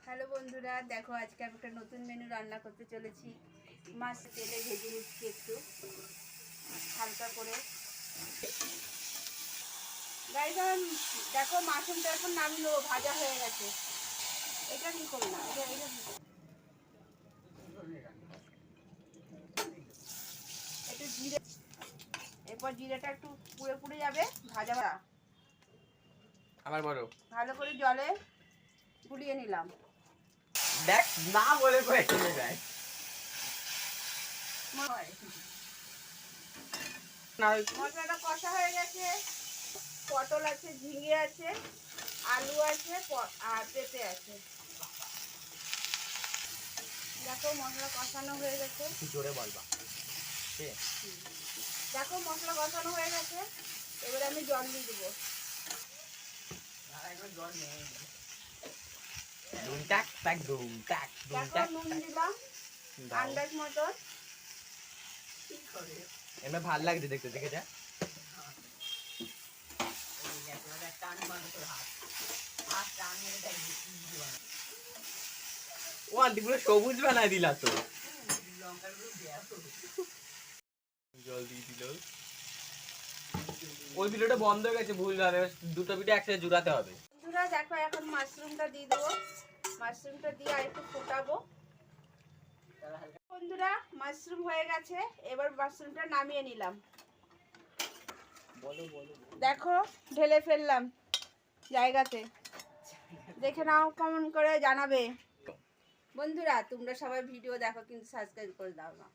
Hello বন্ধুরা, দেখো আজকে আমি একটা নতুন মেনু রান্না করতে চলেছি। মাছ তেলে ভেজে নিচ্ছি একটু হালকা করে। গাইজন দেখো মাশরুমটা এখন নামিয়ে ভাজা হয়ে গেছে। এটা কি করো না, এটা একটু জিরে, এরপর জিরেটা একটু পুড়ে পুড়ে যাবে ভাজা ভাজা। আবার বড় ভালো করে জলে গুলিয়ে নিলাম। দেখ না বলে কয়ে চলে যায় মশলাটা কষা হয়ে গেছে। পটল আছে, ঝিঙে আছে, আলু আছে আর পেঁপে আছে। দেখো মশলা কষানো হয়ে গেছে। জোরে বলবা। দেখো মশলা কষানো হয়ে গেছে, এবারে আমি জল দিয়ে দেবো। দেখো নুন দিলাম আন্দাজ মতন। এমনি ভাল লাগছে দেখতে, দেখে যা। ও আন্টি পুরো সবুজ বানায় দিলা তো। জল দিয়ে দিল। ওই ভিডিওটা বন্ধ হয়ে গেছে ভুল ভাবে, দুটো ভিডিও একসাথে জুড়াতে হবে। বন্ধুরা দেখো এখন মাশরুমটা দিয়ে দেবো। মাশরুমটা দিয়ে আর একটু ফোটাবো। বন্ধুরা মাশরুম হয়ে গেছে, এবার মাশরুমটা নামিয়ে নিলাম। দেখো ঢেলে ফেললাম জায়গাতে। দেখে নাও, কমেন্ট করে জানাবে। বন্ধুরা তোমরা সবাই ভিডিও দেখো কিন্তু সাবস্ক্রাইব করে দাও না।